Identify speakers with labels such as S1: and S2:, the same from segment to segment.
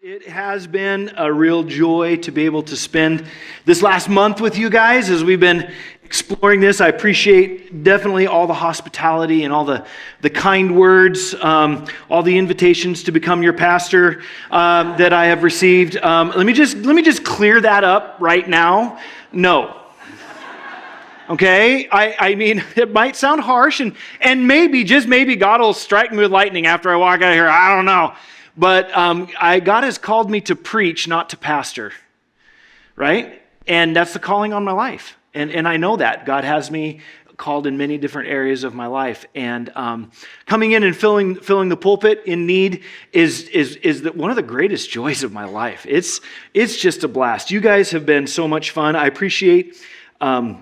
S1: It has been a real joy to be able to spend this last month with you guys as we've been exploring this. I appreciate definitely all the hospitality and all the kind words, all the invitations to become your pastor that I have received. Let me just clear that up right now. No. Okay, I mean, it might sound harsh, and maybe, just maybe, God will strike me with lightning after I walk out of here. I don't know. But God has called me to preach, not to pastor, right? And that's the calling on my life. And I know that. God has me called in many different areas of my life. And coming in and filling the pulpit in need is one of the greatest joys of my life. It's just a blast. You guys have been so much fun. I appreciate the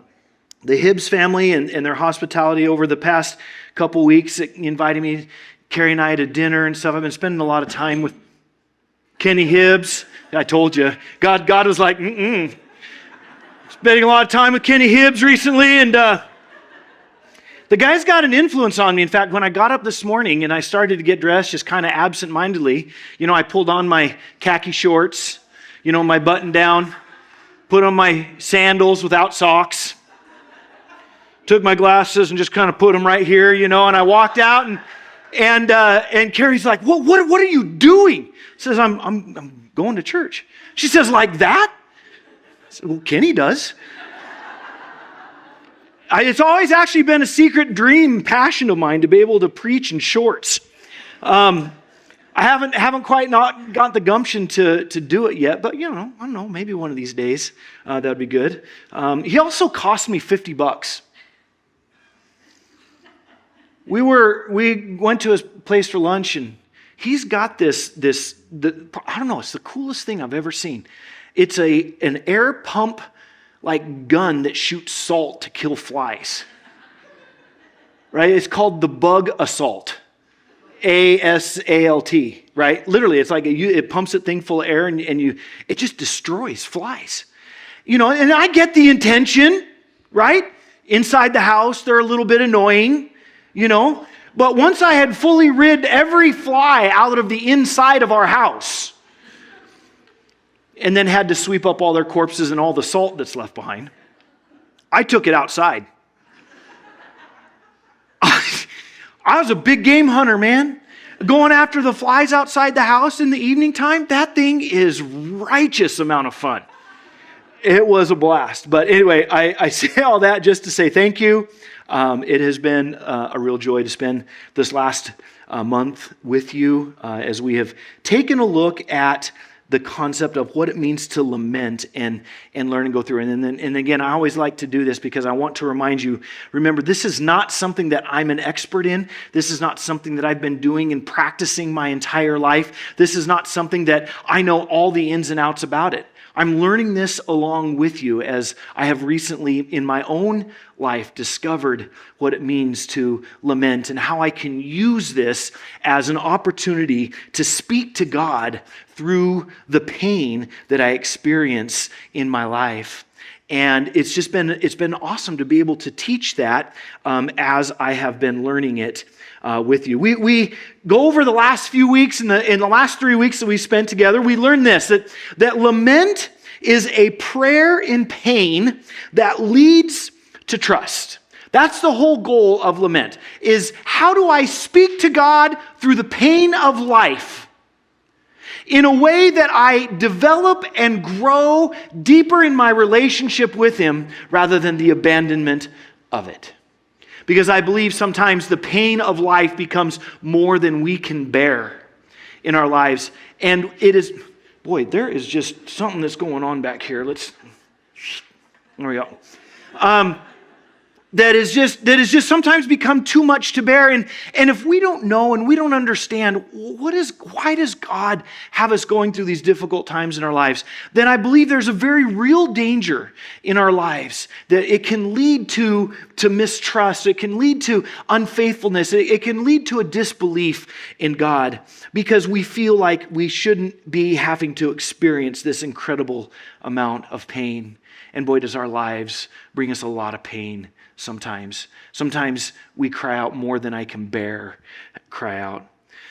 S1: Hibbs family and their hospitality over the past couple weeks, inviting me, Carrie and I, to dinner and stuff. I've been spending a lot of time with Kenny Hibbs. I told you, God was like, spending a lot of time with Kenny Hibbs recently, and the guy's got an influence on me. In fact, when I got up this morning and I started to get dressed just kind of absent-mindedly, I pulled on my khaki shorts, my button down, put on my sandals without socks, took my glasses and just kind of put them right here, and I walked out, and Carrie's like, what are you doing? Says, I'm going to church. She says, like that? I said, well, Kenny does. It's always actually been a secret dream, passion of mine to be able to preach in shorts. I haven't quite not got the gumption to do it yet, but I don't know, maybe one of these days that'd be good. He also cost me $50. We went to his place for lunch, and he's got this I don't know, it's the coolest thing I've ever seen. It's an air pump like gun that shoots salt to kill flies. Right? It's called the Bug Assault. ASALT, right? Literally, it's like it pumps a thing full of air and it just destroys flies. And I get the intention, right? Inside the house, they're a little bit annoying. But once I had fully rid every fly out of the inside of our house, and then had to sweep up all their corpses and all the salt that's left behind, I took it outside. I was a big game hunter, man. Going after the flies outside the house in the evening time, that thing is righteous amount of fun. It was a blast. But anyway, I say all that just to say thank you. It has been a real joy to spend this last month with you as we have taken a look at the concept of what it means to lament and learn and go through. And again, I always like to do this because I want to remind you, remember, this is not something that I'm an expert in. This is not something that I've been doing and practicing my entire life. This is not something that I know all the ins and outs about it. I'm learning this along with you as I have recently in my own life discovered what it means to lament and how I can use this as an opportunity to speak to God through the pain that I experience in my life. And it's been awesome to be able to teach that as I have been learning it with you. We go over the last few weeks, in the last 3 weeks that we spent together, we learned this, that lament is a prayer in pain that leads to trust. That's the whole goal of lament, is how do I speak to God through the pain of life in a way that I develop and grow deeper in my relationship with Him rather than the abandonment of it. Because I believe sometimes the pain of life becomes more than we can bear in our lives. And it is, boy, there is just something that's going on back here. There we go. That is just sometimes become too much to bear. And if we don't know and we don't understand why does God have us going through these difficult times in our lives, then I believe there's a very real danger in our lives that it can lead to mistrust. It can lead to unfaithfulness. It can lead to a disbelief in God because we feel like we shouldn't be having to experience this incredible amount of pain. And boy, does our lives bring us a lot of pain sometimes. Sometimes we cry out more than I can bear, cry out.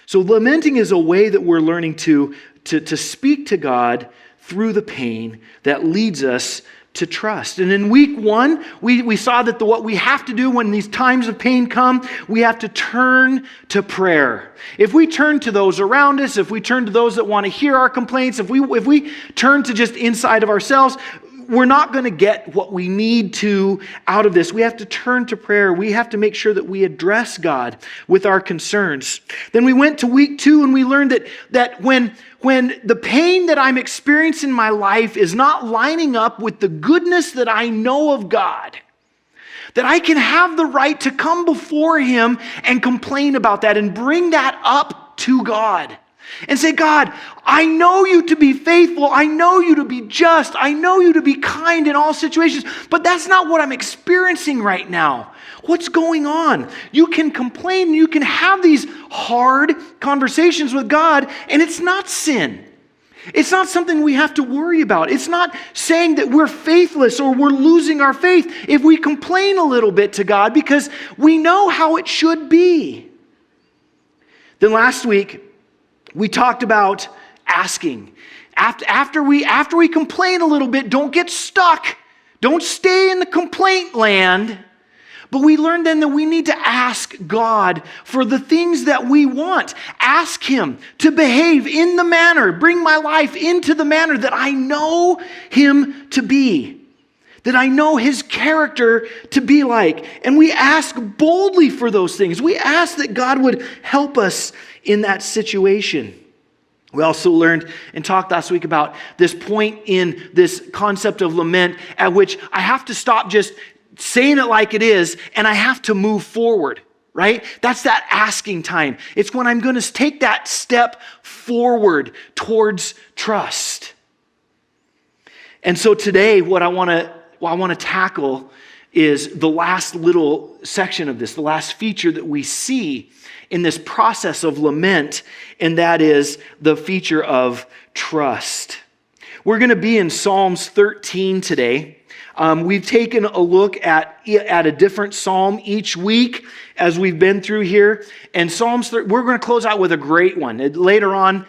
S1: So lamenting is a way that we're learning to speak to God through the pain that leads us to trust. And in week 1, we saw that what we have to do when these times of pain come, we have to turn to prayer. If we turn to those around us, if we turn to those that want to hear our complaints, if we turn to just inside of ourselves, we're not going to get what we need to out of this. We have to turn to prayer. We have to make sure that we address God with our concerns. Then we went to week 2 and we learned that when the pain that I'm experiencing in my life is not lining up with the goodness that I know of God, that I can have the right to come before Him and complain about that and bring that up to God. And say, God, I know you to be faithful. I know you to be just. I know you to be kind in all situations. But that's not what I'm experiencing right now. What's going on? You can complain. You can have these hard conversations with God, and it's not sin. It's not something we have to worry about. It's not saying that we're faithless or we're losing our faith if we complain a little bit to God, because we know how it should be. Then last week, we talked about asking. After we complain a little bit, don't get stuck. Don't stay in the complaint land. But we learned then that we need to ask God for the things that we want. Ask Him to behave in the manner, bring my life into the manner that I know Him to be, that I know His character to be like. And we ask boldly for those things. We ask that God would help us in that situation. We also learned and talked last week about this point in this concept of lament at which I have to stop just saying it like it is and I have to move forward, right? That's that asking time. It's when I'm going to take that step forward towards trust. And so today what I want to tackle is the last little section of this, the last feature that we see in this process of lament, and that is the feature of trust. We're going to be in Psalms 13 today. We've taken a look at a different psalm each week as we've been through here. And we're going to close out with a great one. Later on,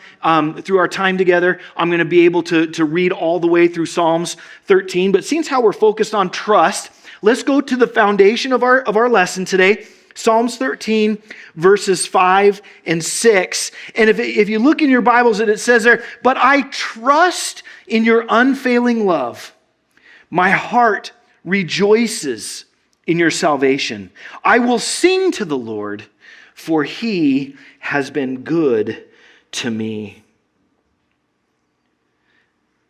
S1: through our time together, I'm going to be able to read all the way through Psalms 13. But since how we're focused on trust, let's go to the foundation of our lesson today. Psalms 13, verses 5 and 6. And if you look in your Bibles, and it says there, "But I trust in your unfailing love. My heart rejoices in your salvation. I will sing to the Lord, for He has been good to me."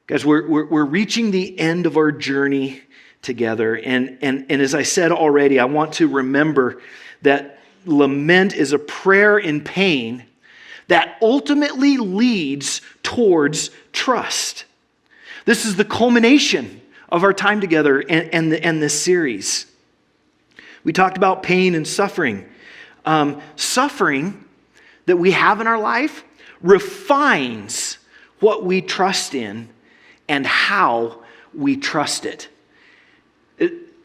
S1: Guys, we're reaching the end of our journey together. And as I said already, I want to remember that lament is a prayer in pain that ultimately leads towards trust. This is the culmination of our time together and this series. We talked about pain and suffering. Suffering that we have in our life refines what we trust in and how we trust it.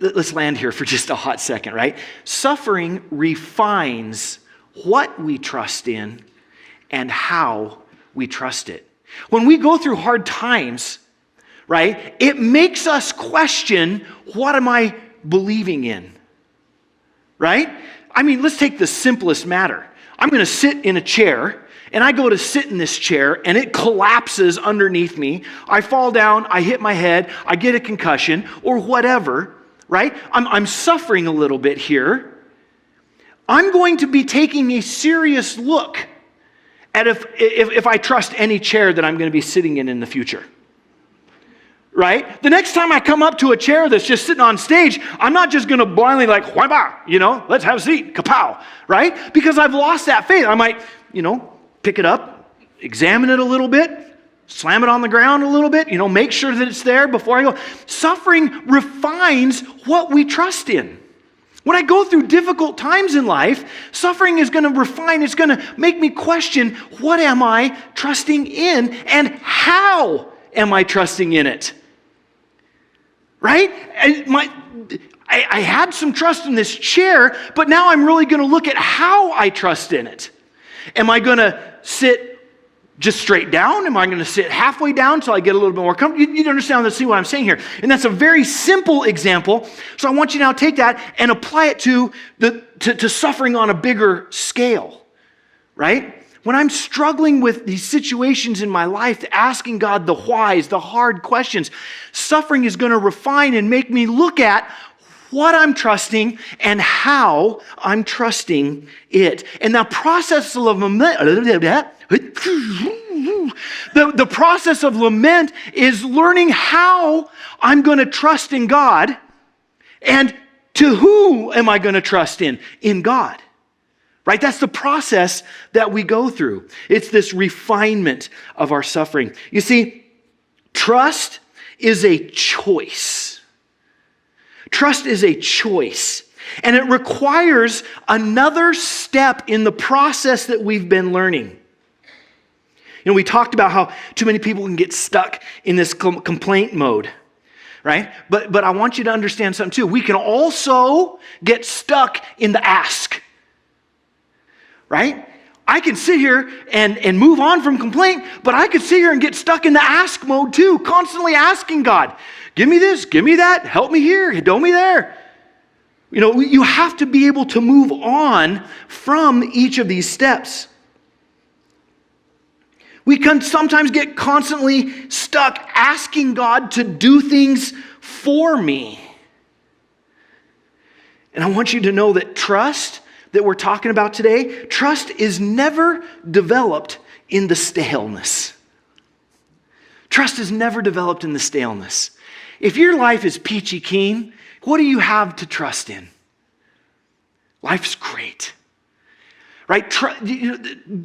S1: Let's land here for just a hot second, right? Suffering refines what we trust in and how we trust it. When we go through hard times, right, it makes us question, what am I believing in? Right? I mean, let's take the simplest matter. I'm going to sit in a chair, and I go to sit in this chair, and it collapses underneath me. I fall down, I hit my head, I get a concussion, or whatever. Right? I'm suffering a little bit here. I'm going to be taking a serious look at if I trust any chair that I'm going to be sitting in the future. Right? The next time I come up to a chair that's just sitting on stage, I'm not just going to blindly like, whaba, let's have a seat, kapow, right? Because I've lost that faith. I might, pick it up, examine it a little bit, slam it on the ground a little bit, make sure that it's there before I go. Suffering refines what we trust in. When I go through difficult times in life, suffering is going to refine, it's going to make me question, what am I trusting in and how am I trusting in it? Right? I had some trust in this chair, but now I'm really going to look at how I trust in it. Am I going to sit just straight down? Am I going to sit halfway down until I get a little bit more comfortable? You understand, let's see what I'm saying here. And that's a very simple example. So I want you to now take that and apply it to suffering on a bigger scale, right? When I'm struggling with these situations in my life, asking God the whys, the hard questions, suffering is going to refine and make me look at what I'm trusting and how I'm trusting it. And the process of lament, the process of lament is learning how I'm going to trust in God, and to who am I going to trust in? In God. Right? That's the process that we go through. It's this refinement of our suffering. You see, trust is a choice. Trust is a choice. And it requires another step in the process that we've been learning. You know, we talked about how too many people can get stuck in this complaint mode, right? But I want you to understand something too. We can also get stuck in the ask. Right? I can sit here and move on from complaint, but I could sit here and get stuck in the ask mode too, constantly asking God, give me this, give me that, help me here, help me there. You know, you have to be able to move on from each of these steps. We can sometimes get constantly stuck asking God to do things for me. And I want you to know that trust that we're talking about today, trust is never developed in the staleness. Trust is never developed in the staleness. If your life is peachy keen, what do you have to trust in? Life's great. Right?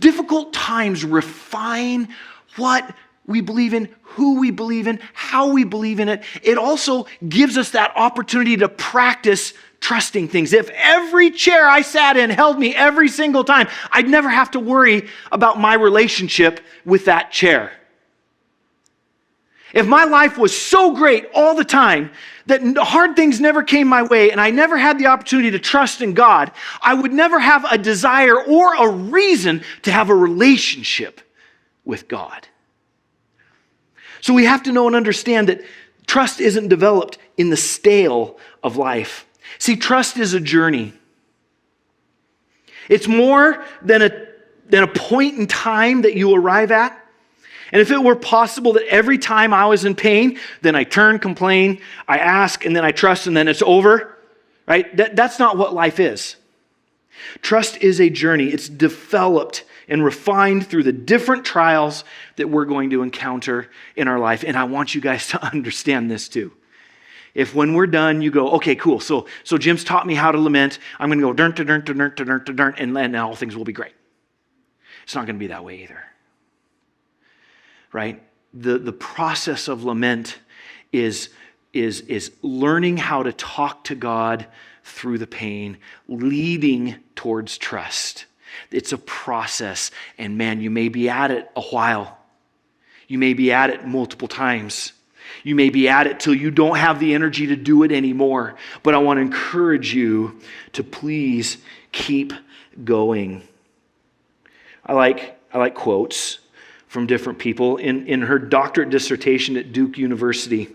S1: Difficult times refine what we believe in, who we believe in, how we believe in it. It also gives us that opportunity to practice trusting things. If every chair I sat in held me every single time, I'd never have to worry about my relationship with that chair. If my life was so great all the time that hard things never came my way and I never had the opportunity to trust in God, I would never have a desire or a reason to have a relationship with God. So we have to know and understand that trust isn't developed in the stale of life. See, trust is a journey. It's more than a point in time that you arrive at. And if it were possible that every time I was in pain, then I turn, complain, I ask, and then I trust, and then it's over, right? That's not what life is. Trust is a journey. It's developed and refined through the different trials that we're going to encounter in our life. And I want you guys to understand this too. If when we're done, you go, okay, cool. So Jim's taught me how to lament. I'm going to go dun, and then all things will be great. It's not going to be that way either. Right? The process of lament is learning how to talk to God through the pain, leading towards trust. It's a process, and man, you may be at it a while. You may be at it multiple times. You may be at it till you don't have the energy to do it anymore. But I want to encourage you to please keep going. I like quotes from different people. In her doctorate dissertation at Duke University,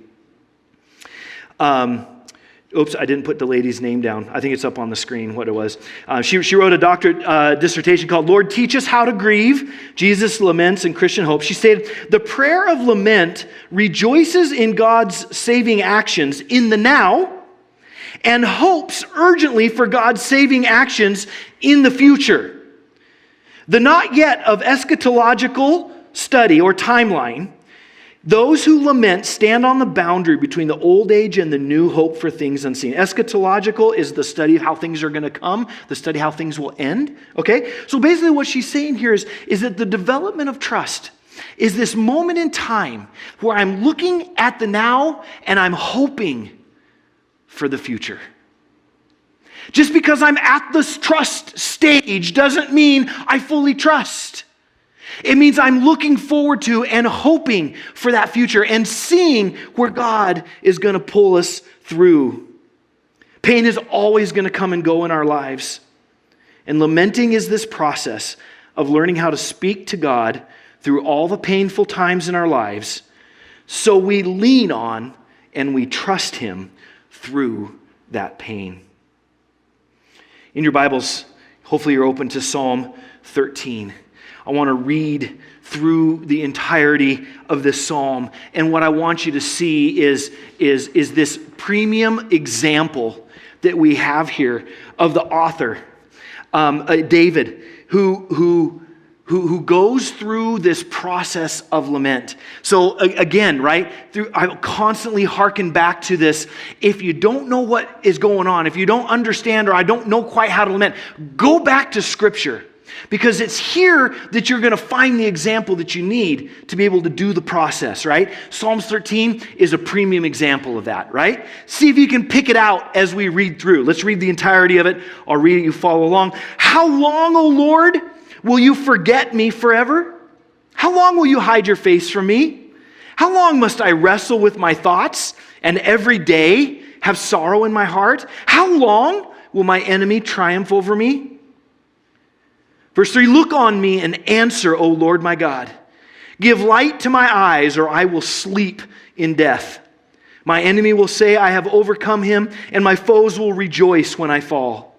S1: oops, I didn't put the lady's name down. I think it's up on the screen what it was. She wrote a doctorate dissertation called Lord, Teach Us How to Grieve, Jesus Laments and Christian Hope. She stated, the prayer of lament rejoices in God's saving actions in the now and hopes urgently for God's saving actions in the future. The not yet of eschatological study or timeline, those who lament stand on the boundary between the old age and the new hope for things unseen. Eschatological is the study of how things are going to come, the study how things will end. Okay? So basically what she's saying here is that the development of trust is this moment in time where I'm looking at the now and I'm hoping for the future. Just because I'm at this trust stage doesn't mean I fully trust. It means I'm looking forward to and hoping for that future and seeing where God is going to pull us through. Pain is always going to come and go in our lives. And lamenting is this process of learning how to speak to God through all the painful times in our lives, so we lean on and we trust Him through that pain. In your Bibles, hopefully you're open to Psalm 13. I want to read through the entirety of this psalm, and what I want you to see is this premium example that we have here of the author, David, who goes through this process of lament. So again, right, I constantly hearken back to this. If you don't know what is going on, if you don't understand, or I don't know quite how to lament, go back to Scripture. Because it's here that you're going to find the example that you need to be able to do the process, right? Psalms 13 is a premium example of that, right? See if you can pick it out as we read through. Let's read the entirety of it. I'll read it, you follow along. How long, O Lord, will you forget me forever? How long will you hide your face from me? How long must I wrestle with my thoughts and every day have sorrow in my heart? How long will my enemy triumph over me? Verse 3, look on me and answer, O Lord my God. Give light to my eyes, or I will sleep in death. My enemy will say, I have overcome him, and my foes will rejoice when I fall.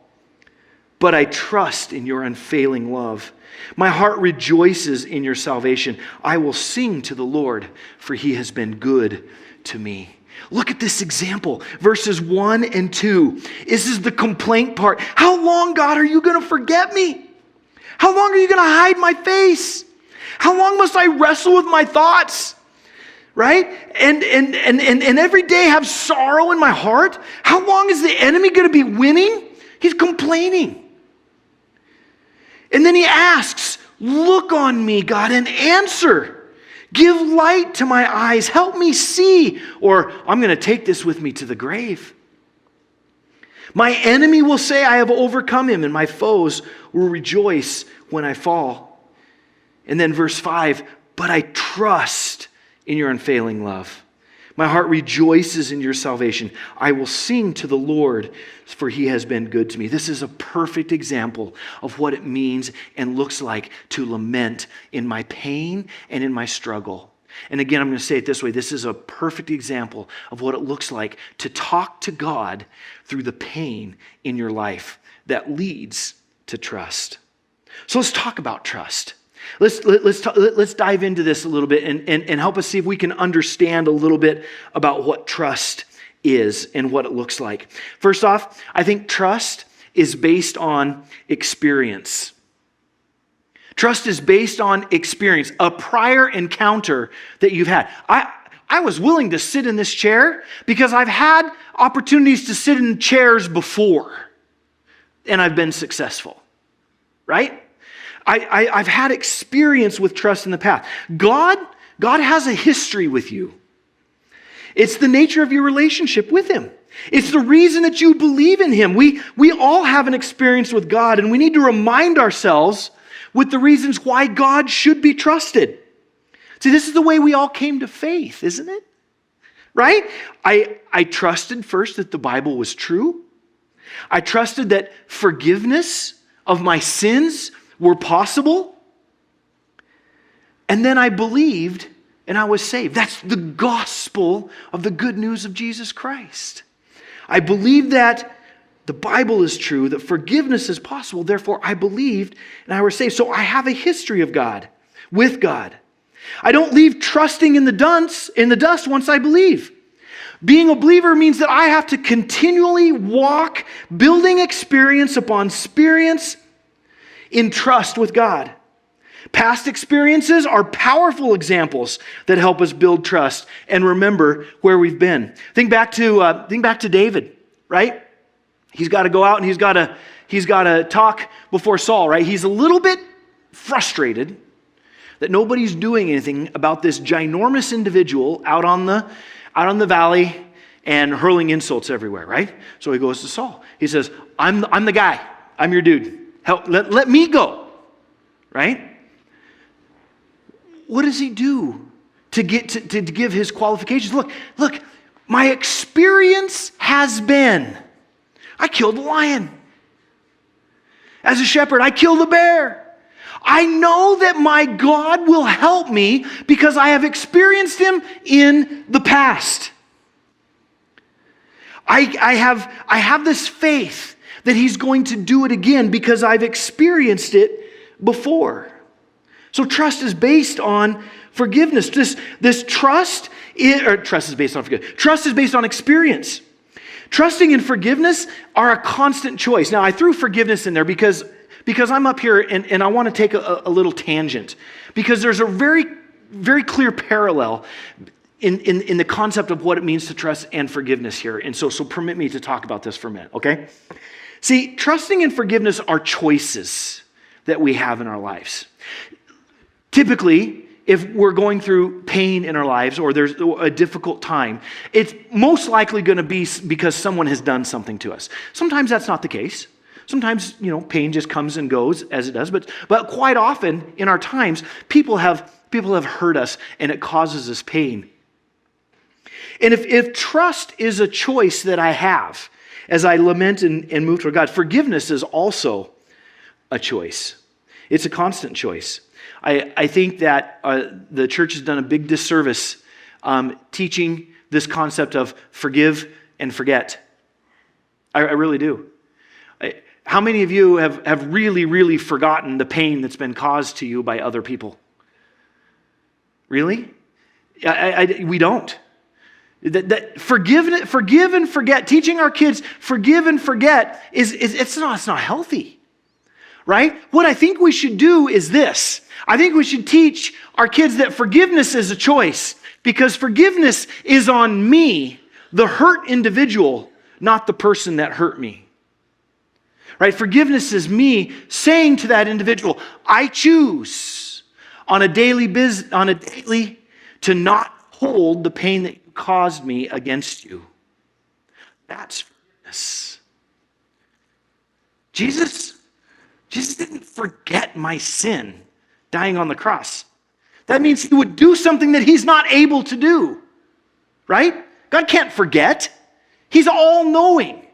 S1: But I trust in your unfailing love. My heart rejoices in your salvation. I will sing to the Lord, for he has been good to me. Look at this example, verses 1 and 2. This is the complaint part. How long, God, are you going to forget me? How long are you going to hide my face? How long must I wrestle with my thoughts? Right? And every day have sorrow in my heart? How long is the enemy going to be winning? He's complaining. And then he asks, look on me, God, and answer. Give light to my eyes. Help me see, or I'm going to take this with me to the grave. My enemy will say, I have overcome him, and my foes will rejoice when I fall. And then verse 5, but I trust in your unfailing love. My heart rejoices in your salvation. I will sing to the Lord, for he has been good to me. This is a perfect example of what it means and looks like to lament in my pain and in my struggle. And again, I'm going to say it this way. This is a perfect example of what it looks like to talk to God through the pain in your life that leads to trust. So let's talk about trust. Let's dive into this a little bit and help us see if we can understand a little bit about what trust is and what it looks like. First off, I think trust is based on experience. Trust is based on experience, a prior encounter that you've had. I was willing to sit in this chair because I've had opportunities to sit in chairs before, and I've been successful, right? I've had experience with trust in the past. God has a history with you. It's the nature of your relationship with Him. It's the reason that you believe in Him. We all have an experience with God, and we need to remind ourselves with the reasons why God should be trusted. See, this is the way we all came to faith, isn't it? Right? I trusted first that the Bible was true. I trusted that forgiveness of my sins were possible. And then I believed and I was saved. That's the gospel of the good news of Jesus Christ. I believed that the Bible is true, that forgiveness is possible. Therefore, I believed and I was saved. So I have a history of God, with God. I don't leave trusting in the dust once I believe. Being a believer means that I have to continually walk, building experience upon experience in trust with God. Past experiences are powerful examples that help us build trust and remember where we've been. Think back to David, right? He's got to go out and he's got to talk before Saul, right? He's a little bit frustrated that nobody's doing anything about this ginormous individual out on the valley and hurling insults everywhere, right? So he goes to Saul. He says, I'm the guy. I'm your dude. Help, let me go, right? What does he do to give his qualifications? Look, my experience has been, I killed a lion. As a shepherd, I killed a bear. I know that my God will help me because I have experienced him in the past. I have this faith that he's going to do it again because I've experienced it before. So trust is based on forgiveness. This trust is based on forgiveness. Trust is based on experience. Trusting and forgiveness are a constant choice. Now, I threw forgiveness in there because I'm up here and I want to take a little tangent, because there's a very, very clear parallel in the concept of what it means to trust and forgiveness here. And so permit me to talk about this for a minute, okay? See, trusting and forgiveness are choices that we have in our lives. Typically, if we're going through pain in our lives or there's a difficult time, it's most likely going to be because someone has done something to us. Sometimes that's not the case. Sometimes, pain just comes and goes as it does, but quite often in our times, people have hurt us and it causes us pain. And if trust is a choice that I have as I lament and move toward God, forgiveness is also a choice. It's a constant choice. I think that the church has done a big disservice teaching this concept of forgive and forget. I really do. How many of you have really, really forgotten the pain that's been caused to you by other people? Really? We don't. That forgive and forget, teaching our kids forgive and forget it's not healthy. Right? What I think we should do is this. I think we should teach our kids that forgiveness is a choice, because forgiveness is on me, the hurt individual, not the person that hurt me. Right? Forgiveness is me saying to that individual, I choose on a daily to not hold the pain that you caused me against you. That's forgiveness. Jesus didn't forget my sin dying on the cross. That means he would do something that he's not able to do. Right? God can't forget. He's all-knowing.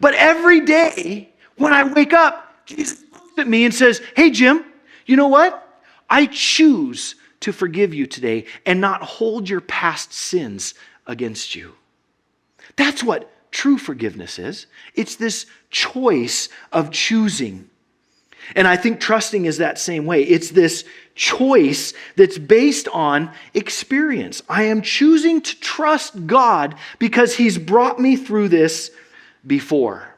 S1: But every day when I wake up, Jesus looks at me and says, hey, Jim, you know what? I choose to forgive you today and not hold your past sins against you. That's what true forgiveness is. It's this choice of choosing. And I think trusting is that same way. It's this choice that's based on experience. I am choosing to trust God because he's brought me through this before.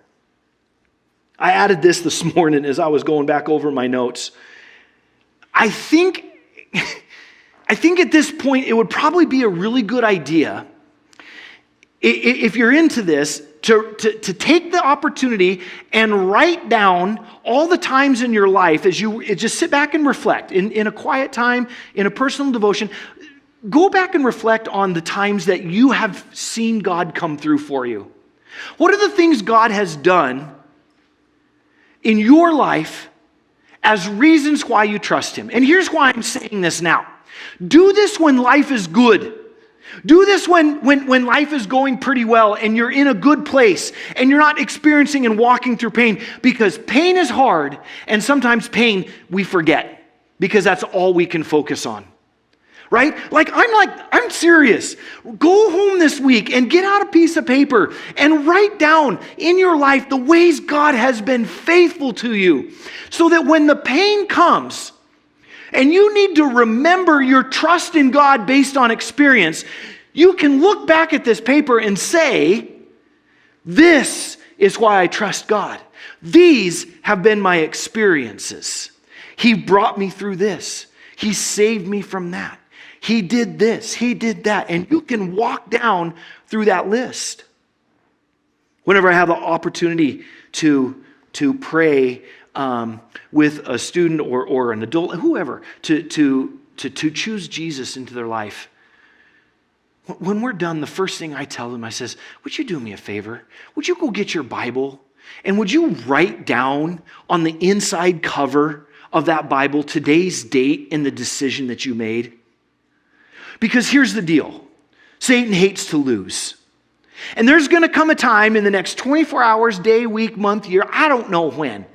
S1: I added this morning as I was going back over my notes. I think at this point it would probably be a really good idea, if you're into this, to take the opportunity and write down all the times in your life as you just sit back and reflect in a quiet time, in a personal devotion. Go back and reflect on the times that you have seen God come through for you. What are the things God has done in your life as reasons why you trust him? And here's why I'm saying this now. Do this when life is good. Do this when life is going pretty well and you're in a good place and you're not experiencing and walking through pain, because pain is hard, and sometimes pain we forget because that's all we can focus on. Right? I'm serious. Go home this week and get out a piece of paper and write down in your life the ways God has been faithful to you, so that when the pain comes, and you need to remember your trust in God based on experience, you can look back at this paper and say, this is why I trust God. These have been my experiences. He brought me through this. He saved me from that. He did this. He did that. And you can walk down through that list. Whenever I have the opportunity to pray with a student or an adult, whoever, to choose Jesus into their life, when we're done, the first thing I tell them, I says, would you do me a favor? Would you go get your Bible and would you write down on the inside cover of that Bible today's date and the decision that you made? Because here's the deal. Satan hates to lose. And there's going to come a time in the next 24 hours, day, week, month, year, I don't know when.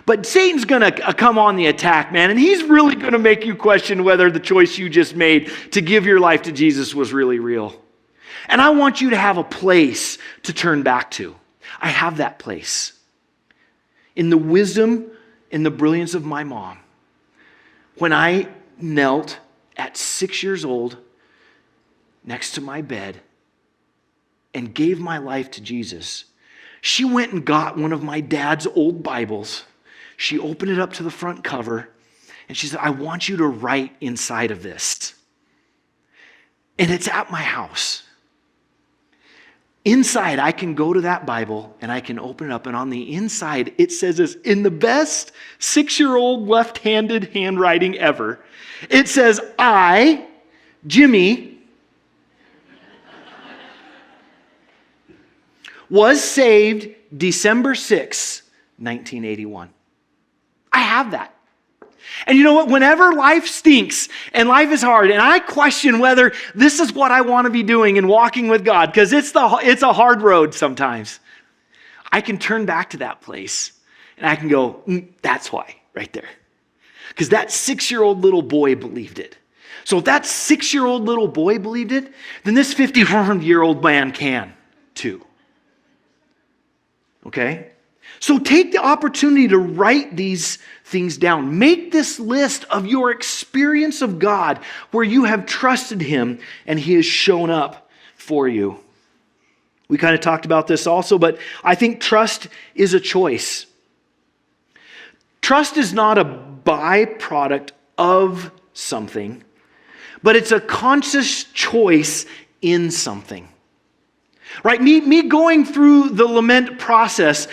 S1: But Satan's going to come on the attack, man, and he's really going to make you question whether the choice you just made to give your life to Jesus was really real. And I want you to have a place to turn back to. I have that place. In the wisdom and the brilliance of my mom, when I knelt at 6 years old next to my bed and gave my life to Jesus, she went and got one of my dad's old Bibles. She opened it up to the front cover, and she said, I want you to write inside of this. And it's at my house. Inside, I can go to that Bible, and I can open it up, and on the inside, it says this, in the best 6-year-old left-handed handwriting ever, it says, I, Jimmy, was saved December 6, 1981. I have that. And you know what? Whenever life stinks and life is hard and I question whether this is what I want to be doing and walking with God, because it's a hard road sometimes, I can turn back to that place and I can go, that's why, right there. Because that 6-year-old little boy believed it. So if that 6-year-old little boy believed it, then this 51-year-old man can too. Okay? So take the opportunity to write these things down. Make this list of your experience of God where you have trusted Him and He has shown up for you. We kind of talked about this also, but I think trust is a choice. Trust is not a byproduct of something, but it's a conscious choice in something. Right? Me going through the lament process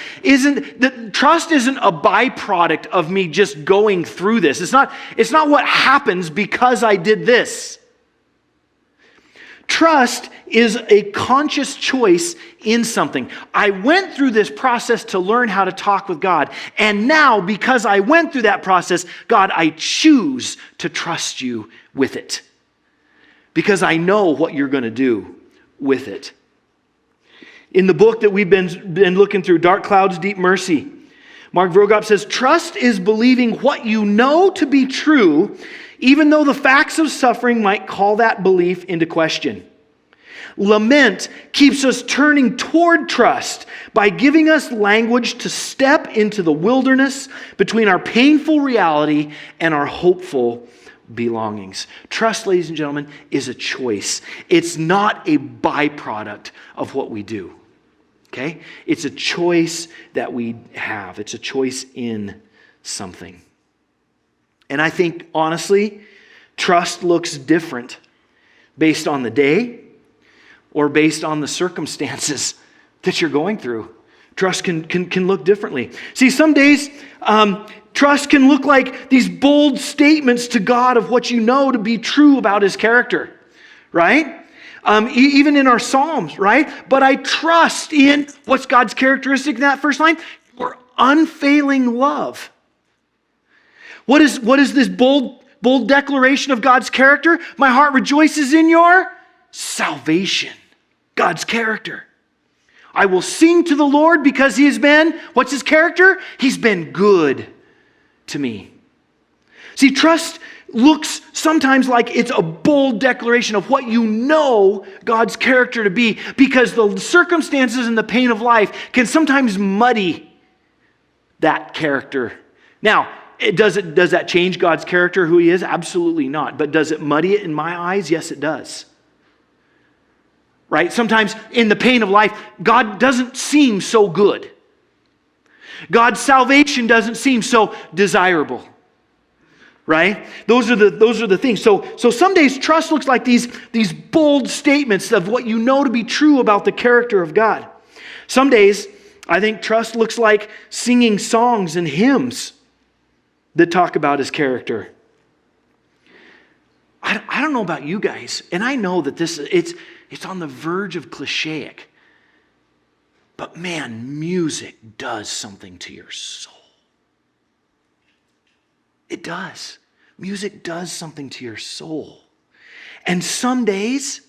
S1: trust isn't a byproduct of me just going through this. It's not what happens because I did this. Trust is a conscious choice in something. I went through this process to learn how to talk with God. And now, because I went through that process, God, I choose to trust you with it. Because I know what you're going to do with it. In the book that we've been looking through, Dark Clouds, Deep Mercy, Mark Vrogop says, trust is believing what you know to be true, even though the facts of suffering might call that belief into question. Lament keeps us turning toward trust by giving us language to step into the wilderness between our painful reality and our hopeful belongings. Trust, ladies and gentlemen, is a choice. It's not a byproduct of what we do. Okay? It's a choice that we have. It's a choice in something. And I think, honestly, trust looks different based on the day or based on the circumstances that you're going through. Trust can look differently. See, some days, trust can look like these bold statements to God of what you know to be true about His character, right? Even in our Psalms, right? But I trust in, what's God's characteristic in that first line? Your unfailing love. What is this bold declaration of God's character? My heart rejoices in your salvation. God's character. I will sing to the Lord because He has been, what's His character? He's been good to me. See, trust looks sometimes like it's a bold declaration of what you know God's character to be, because the circumstances and the pain of life can sometimes muddy that character. Now, does that change God's character, who He is? Absolutely not. But does it muddy it in my eyes? Yes, it does. Right? Sometimes in the pain of life, God doesn't seem so good. God's salvation doesn't seem so desirable. Right? Those are the things. So some days trust looks like these bold statements of what you know to be true about the character of God. Some days I think trust looks like singing songs and hymns that talk about His character. I don't know about you guys, and I know that it's on the verge of clichéic. But man, music does something to your soul. It does. Music does something to your soul. And some days,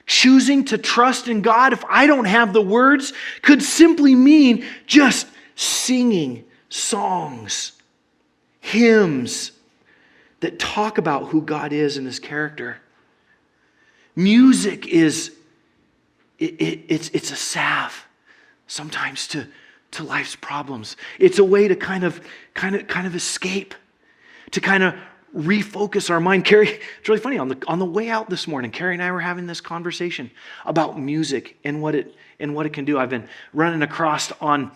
S1: choosing to trust in God, if I don't have the words, could simply mean just singing songs, hymns that talk about who God is and His character. Music is, it's a salve sometimes to life's problems. It's a way to kind of escape, to kind of refocus our mind. Carrie, it's really funny, on the way out this morning, Carrie and I were having this conversation about music and what it can do. I've been running across on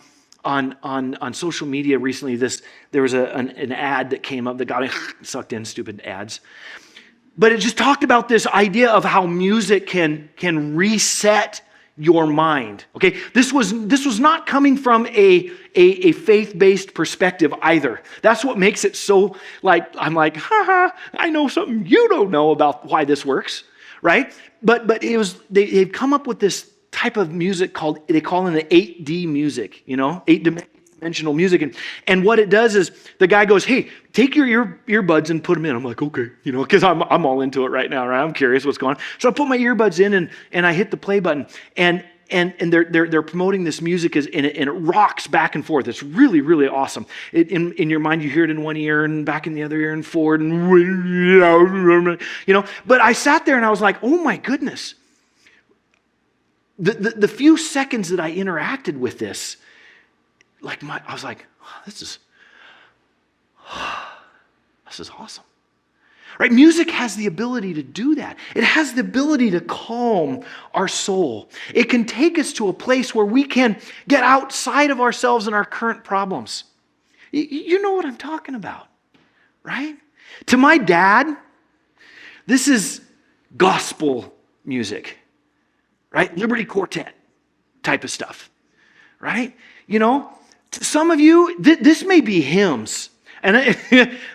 S1: social media recently. There was an ad that came up that got me sucked in, stupid ads. But it just talked about this idea of how music can reset your mind. Okay, this was not coming from a faith-based perspective either. That's what makes it so I'm like, I know something you don't know about why this works, right? But they've come up with this type of music they call it the 8D music, 8-dimensional music. And what it does is the guy goes, hey, take your earbuds and put them in. I'm like, okay, because I'm all into it right now, right? I'm curious what's going on. So I put my earbuds in and I hit the play button and they're promoting this music and it rocks back and forth. It's really, really awesome. In your mind, you hear it in one ear and back in the other ear and forward and But I sat there and I was like, oh my goodness. The few seconds that I interacted with this, I was like, oh, this is awesome. Right? Music has the ability to do that. It has the ability to calm our soul. It can take us to a place where we can get outside of ourselves and our current problems. You know what I'm talking about, right? To my dad, this is gospel music. Right? Liberty Quartet type of stuff, right? To some of you, this may be hymns. And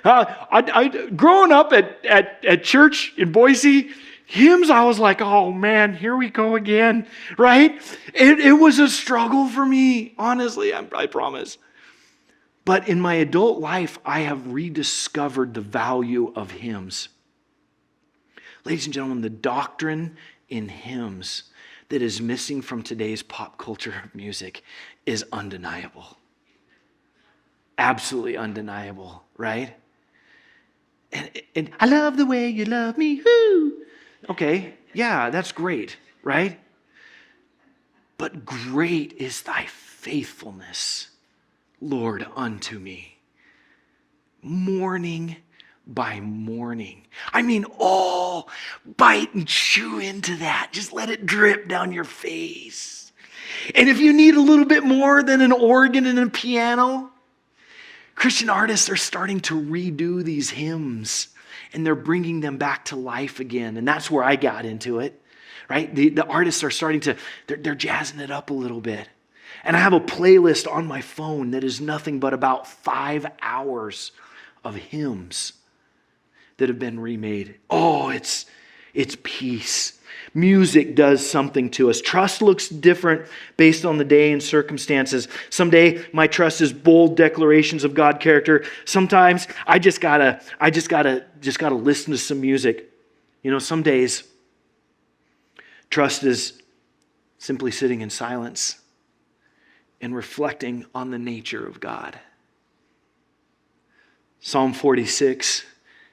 S1: I growing up at church in Boise, hymns, I was like, oh man, here we go again, right? It was a struggle for me, honestly, I promise. But in my adult life, I have rediscovered the value of hymns. Ladies and gentlemen, the doctrine in hymns that is missing from today's pop culture of music is undeniable. Absolutely undeniable, right? And I love the way you love me. Woo! Okay, yeah, that's great, right? But great is thy faithfulness, Lord, unto me. Morning by morning. Bite and chew into that. Just let it drip down your face. And if you need a little bit more than an organ and a piano, Christian artists are starting to redo these hymns and they're bringing them back to life again. And that's where I got into it, right? The artists are starting to, they're jazzing it up a little bit. And I have a playlist on my phone that is nothing but about 5 hours of hymns that have been remade. Oh, it's peace. Music does something to us. Trust looks different based on the day and circumstances. Someday my trust is bold declarations of God's character. Sometimes I just gotta listen to some music. Some days trust is simply sitting in silence and reflecting on the nature of God. Psalm 46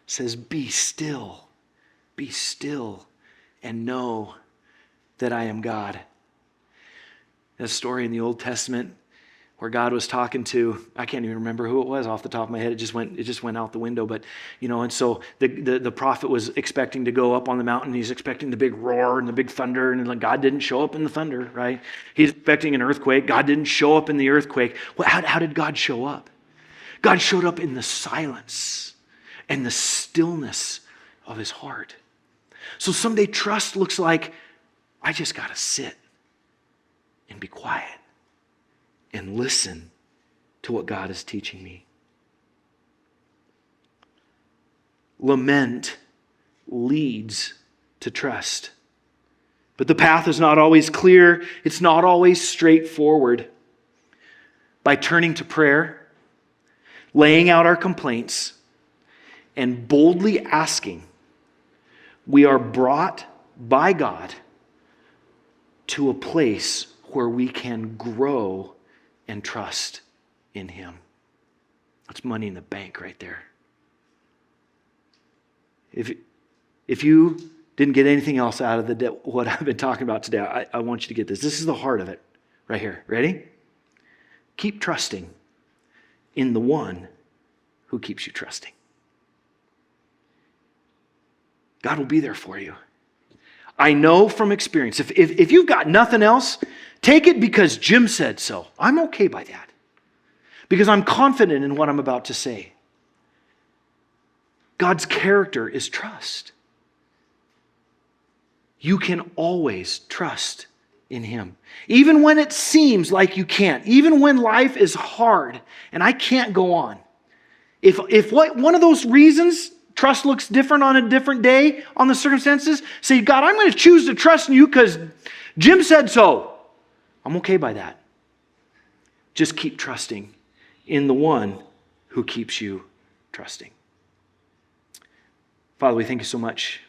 S1: says, be still, and know that I am God. That story in the Old Testament where God was talking to, I can't even remember who it was off the top of my head. It just went out the window. But, and so the prophet was expecting to go up on the mountain. He's expecting the big roar and the big thunder. And God didn't show up in the thunder, right? He's expecting an earthquake. God didn't show up in the earthquake. Well, how did God show up? God showed up in the silence and the stillness of his heart. So someday trust looks like, I just got to sit and be quiet and listen to what God is teaching me. Lament leads to trust. But the path is not always clear. It's not always straightforward. By turning to prayer, laying out our complaints, and boldly asking, we are brought by God to a place where we can grow and trust in Him. That's money in the bank right there. If you didn't get anything else out of what I've been talking about today, I want you to get this. This is the heart of it right here. Ready? Keep trusting in the one who keeps you trusting. God will be there for you. I know from experience. If you've got nothing else, take it because Jim said so. I'm okay by that. Because I'm confident in what I'm about to say. God's character is trust. You can always trust in Him. Even when it seems like you can't. Even when life is hard and I can't go on. If one of those reasons, trust looks different on a different day on the circumstances, say, God, I'm going to choose to trust in you because Jim said so. I'm okay by that. Just keep trusting in the one who keeps you trusting. Father, we thank you so much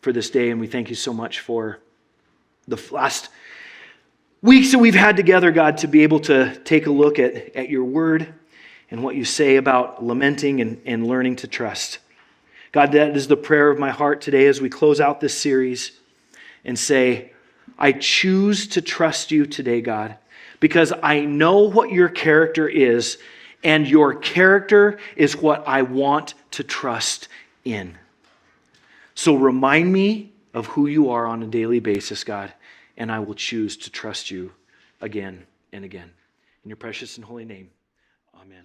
S1: for this day, and we thank you so much for the last weeks that we've had together, God, to be able to take a look at your word and what you say about lamenting and learning to trust. God, that is the prayer of my heart today as we close out this series and say, I choose to trust you today, God, because I know what your character is, and your character is what I want to trust in. So remind me of who you are on a daily basis, God, and I will choose to trust you again and again. In your precious and holy name, amen.